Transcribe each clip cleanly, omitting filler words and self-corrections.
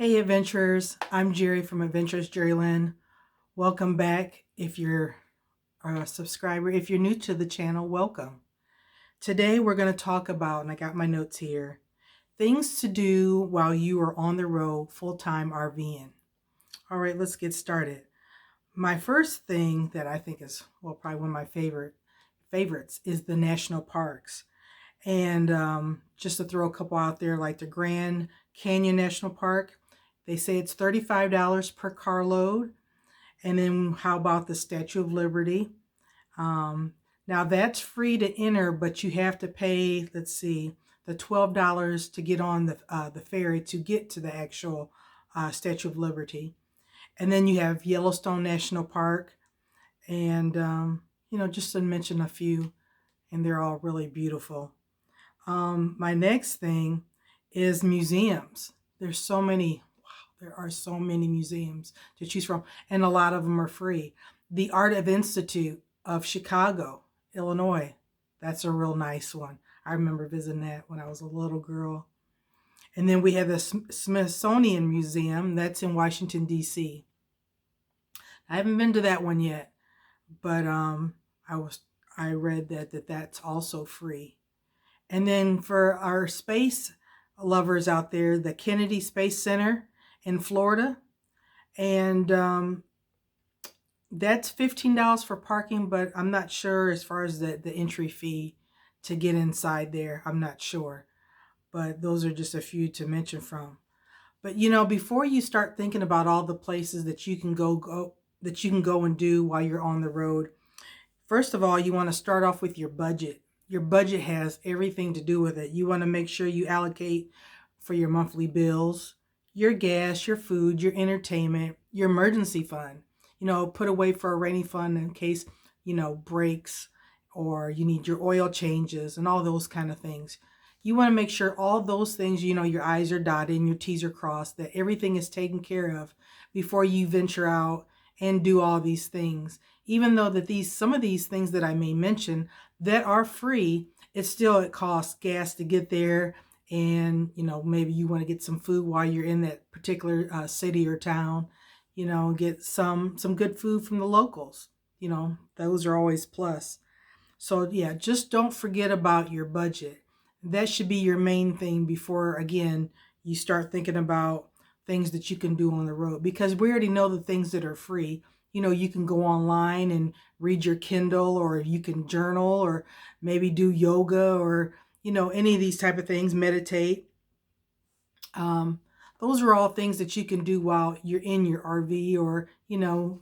Hey adventurers, I'm Jerry from AdventurousJeriLynn. Welcome back. If you're a subscriber, if you're new to the channel, welcome. Today we're going to talk about, and I got my notes here, things to do while you are on the road full-time RVing. All right, let's get started. My first thing that I think is, well, probably one of my favorites is the national parks. And just to throw a couple out there, like the Grand Canyon National Park, they say it's $35 per carload. And then how about the Statue of Liberty? Now that's free to enter, but you have to pay, let's see, the $12 to get on the ferry to get to the actual Statue of Liberty. And then you have Yellowstone National Park. And, just to mention a few, and they're all really beautiful. My next thing is museums. There's so many. There are so many museums to choose from, and a lot of them are free. The Art of Institute of Chicago, Illinois, that's a real nice one. I remember visiting that when I was a little girl. And then we have the Smithsonian Museum, that's in Washington, D.C. I haven't been to that one yet, but I read that's also free. And then for our space lovers out there, the Kennedy Space Center in Florida, and that's $15 for parking, but I'm not sure as far as the entry fee to get inside there. I'm not sure, but those are just a few to mention from. But before you start thinking about all the places that you can go and do while you're on the road, first of all, you want to start off with your budget. Your budget has everything to do with it. You want to make sure you allocate for your monthly bills, your gas, your food, your entertainment, your emergency fund. Put away for a rainy fund in case, breaks, or you need your oil changes and all those kind of things. You want to make sure all those things, your I's are dotted and your T's are crossed, that everything is taken care of before you venture out and do all these things. Even though that some of these things that I may mention that are free, it costs gas to get there. And, maybe you want to get some food while you're in that particular city or town, get some good food from the locals. Those are always plus. So yeah, just don't forget about your budget. That should be your main thing before, again, you start thinking about things that you can do on the road, because we already know the things that are free. You can go online and read your Kindle, or you can journal, or maybe do yoga, or, any of these type of things, meditate. Those are all things that you can do while you're in your RV, or,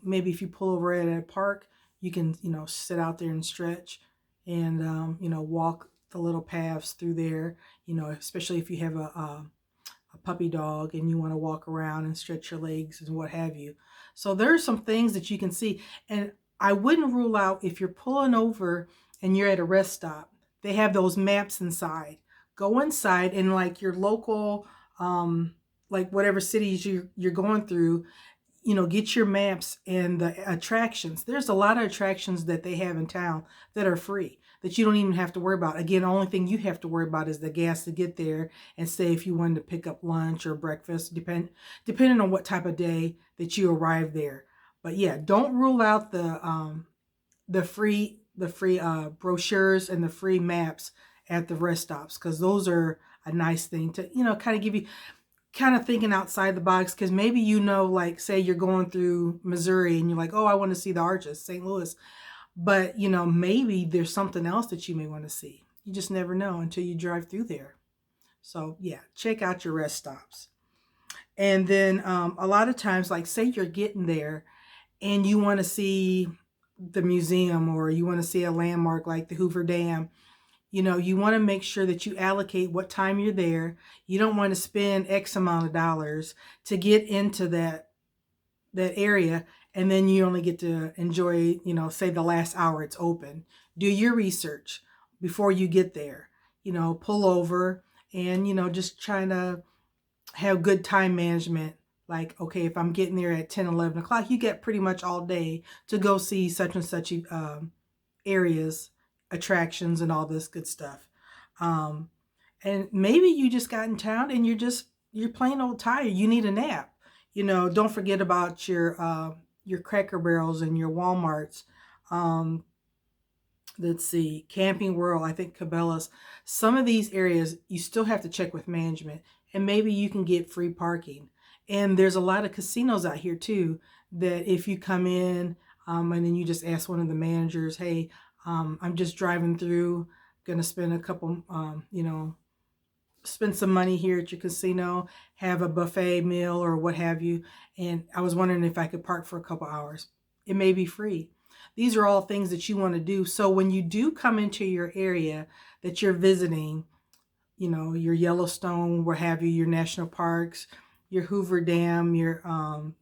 maybe if you pull over at a park, you can, sit out there and stretch and, walk the little paths through there, especially if you have a puppy dog and you want to walk around and stretch your legs and what have you. So there are some things that you can see. And I wouldn't rule out, if you're pulling over and you're at a rest stop, they have those maps inside. Go inside, and like your local, like whatever cities you're going through, get your maps and the attractions. There's a lot of attractions that they have in town that are free, that you don't even have to worry about. Again, the only thing you have to worry about is the gas to get there, and say if you wanted to pick up lunch or breakfast, depending on what type of day that you arrive there. But yeah, don't rule out the free brochures and the free maps at the rest stops, because those are a nice thing to kind of give you, kind of thinking outside the box. Because maybe like say you're going through Missouri and you're like, oh, I want to see the Arches, St. Louis. But, maybe there's something else that you may want to see. You just never know until you drive through there. So, yeah, check out your rest stops. And then a lot of times, like say you're getting there and you want to see the museum, or you want to see a landmark like the Hoover Dam, you want to make sure that you allocate what time you're there. You don't want to spend X amount of dollars to get into that area, and then you only get to enjoy, say the last hour it's open. Do your research before you get there. Pull over and, just trying to have good time management. Like, okay, if I'm getting there at 10, 11 o'clock, you get pretty much all day to go see such and such areas, attractions, and all this good stuff. And maybe you just got in town and you're just you're plain old tired. You need a nap. Don't forget about your Cracker Barrels and your Walmarts. Um, let's see, Camping World, I think Cabela's. Some of these areas you still have to check with management, and maybe you can get free parking. And there's a lot of casinos out here too that if you come in and then you just ask one of the managers, hey, I'm just driving through, gonna spend a couple, spend some money here at your casino, have a buffet meal or what have you, and I was wondering if I could park for a couple hours. It may be free. These are all things that you want to do. So when you do come into your area that you're visiting, your Yellowstone, what have you, your national parks, your Hoover Dam, your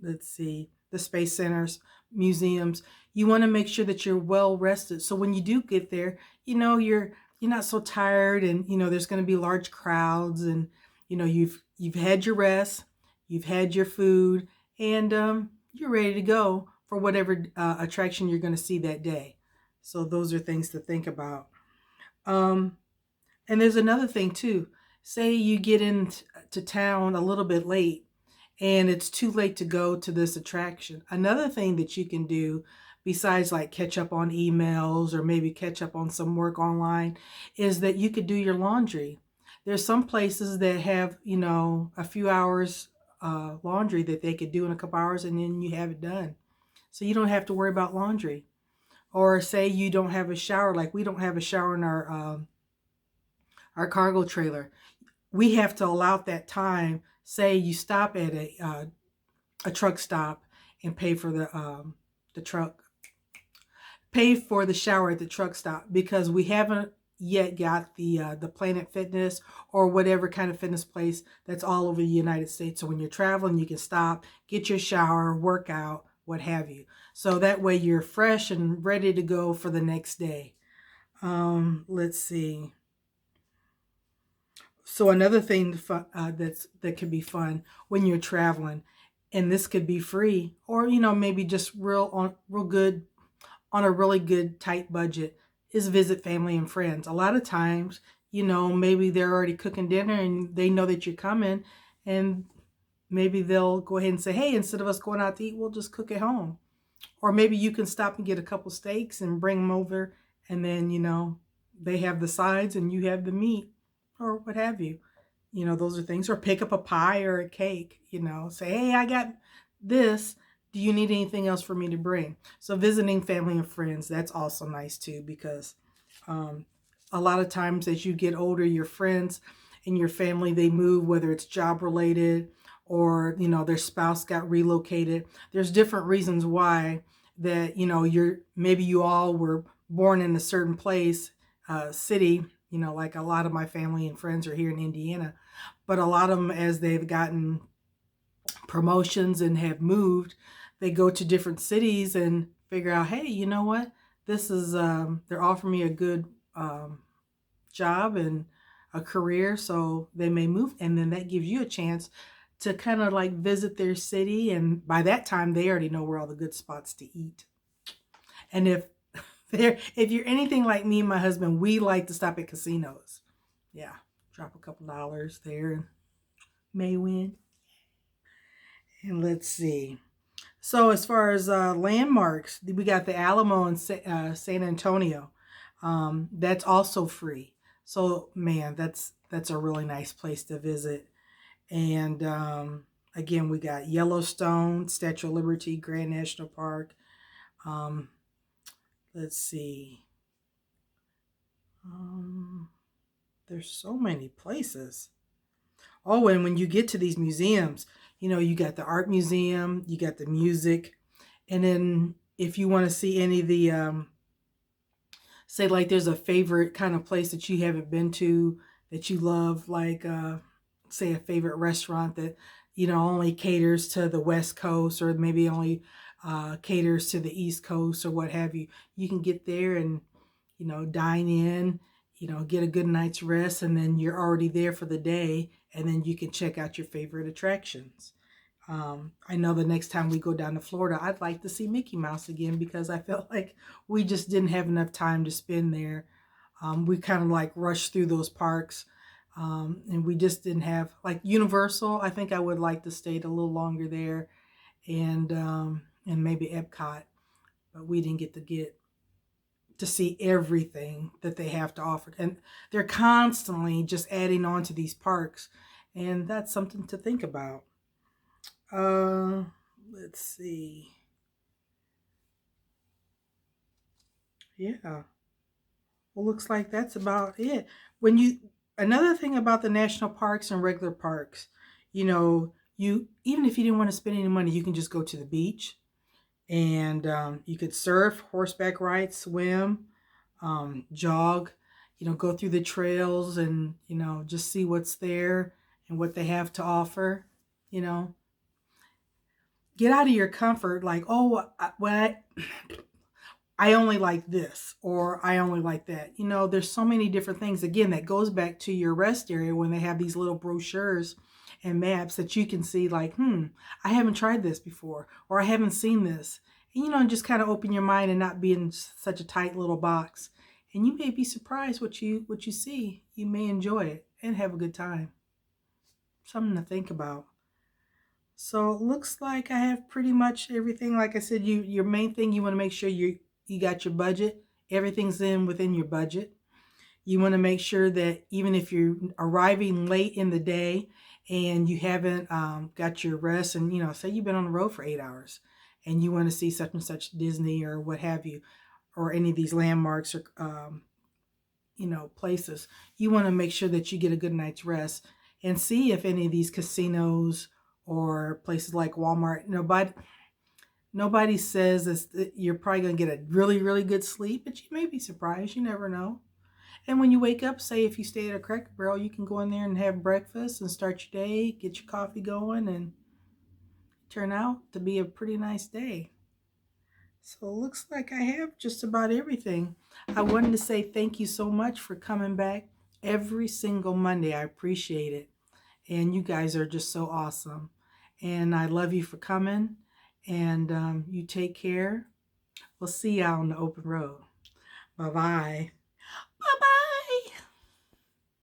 let's see, the space centers, museums, you want to make sure that you're well rested. So when you do get there, you're not so tired, and there's going to be large crowds, and you've had your rest, you've had your food, and you're ready to go for whatever attraction you're going to see that day. So those are things to think about. And there's another thing too. Say you get into town a little bit late and it's too late to go to this attraction. Another thing that you can do besides like catch up on emails or maybe catch up on some work online is that you could do your laundry. There's some places that have, a few hours laundry that they could do in a couple hours and then you have it done. So you don't have to worry about laundry. Or say you don't have a shower, like we don't have a shower in our cargo trailer. We have to allow that time. Say you stop at a truck stop and pay for the truck, pay for the shower at the truck stop, because we haven't yet got the Planet Fitness or whatever kind of fitness place that's all over the United States. So when you're traveling, you can stop, get your shower, work out, what have you. So that way you're fresh and ready to go for the next day. Let's see. So another thing that could be fun when you're traveling, and this could be free, or maybe just real good on a really good tight budget, is visit family and friends. A lot of times, maybe they're already cooking dinner and they know that you're coming, and maybe they'll go ahead and say, hey, instead of us going out to eat, we'll just cook at home. Or maybe you can stop and get a couple steaks and bring them over, and then they have the sides and you have the meat, or what have you. Those are things. Or pick up a pie or a cake, say, hey, I got this. Do you need anything else for me to bring? So visiting family and friends, that's also nice too, because a lot of times as you get older, your friends and your family, they move, whether it's job related or, their spouse got relocated. There's different reasons why that, maybe you all were born in a certain place, city, like a lot of my family and friends are here in Indiana, but a lot of them, as they've gotten promotions and have moved, they go to different cities and figure out, hey, you know what? This is, they're offering me a good job and a career, so they may move. And then that gives you a chance to kind of like visit their city. And by that time, they already know where all the good spots to eat. And if you're anything like me and my husband, we like to stop at casinos. Yeah, drop a couple dollars there and may win. And let's see. So as far as landmarks, we got the Alamo in San Antonio. That's also free. So man, that's a really nice place to visit. And again, we got Yellowstone, Statue of Liberty, Grand National Park. Let's see. There's so many places. Oh, and when you get to these museums, you got the art museum, you got the music, and then if you want to see any of the, say like there's a favorite kind of place that you haven't been to that you love, like say a favorite restaurant that only caters to the West Coast, or maybe only caters to the East Coast or what have you. You can get there and dine in, get a good night's rest, and then you're already there for the day, and then you can check out your favorite attractions. I know the next time we go down to Florida, I'd like to see Mickey Mouse again, because I felt like we just didn't have enough time to spend there. We kind of like rushed through those parks And we just didn't have, like Universal, I think I would like to stay a little longer there, and maybe Epcot, but we didn't get to see everything that they have to offer. And they're constantly just adding on to these parks, and that's something to think about. Uh, let's see. Yeah. Well, looks like that's about it. When you Another thing about the national parks and regular parks, you even if you didn't want to spend any money, you can just go to the beach, and you could surf, horseback ride, swim, jog, go through the trails, and just see what's there and what they have to offer. You know, get out of your comfort. Like, oh, I only like this, or I only like that. There's so many different things. Again, that goes back to your rest area when they have these little brochures and maps that you can see, like, I haven't tried this before, or I haven't seen this. And, just kind of open your mind and not be in such a tight little box. And you may be surprised what you see. You may enjoy it and have a good time. Something to think about. So it looks like I have pretty much everything. Like I said, your main thing, you want to make sure you got your budget. Everything's within your budget. You want to make sure that even if you're arriving late in the day and you haven't got your rest, and say you've been on the road for 8 hours and you want to see such and such Disney or what have you, or any of these landmarks or places, you want to make sure that you get a good night's rest, and see if any of these casinos or places like Walmart, nobody says you're probably going to get a really, really good sleep, but you may be surprised. You never know. And when you wake up, say if you stay at a Cracker Barrel, you can go in there and have breakfast and start your day, get your coffee going, and turn out to be a pretty nice day. So it looks like I have just about everything. I wanted to say thank you so much for coming back every single Monday. I appreciate it. And you guys are just so awesome. And I love you for coming. And you take care. We'll see you out on the open road. Bye-bye.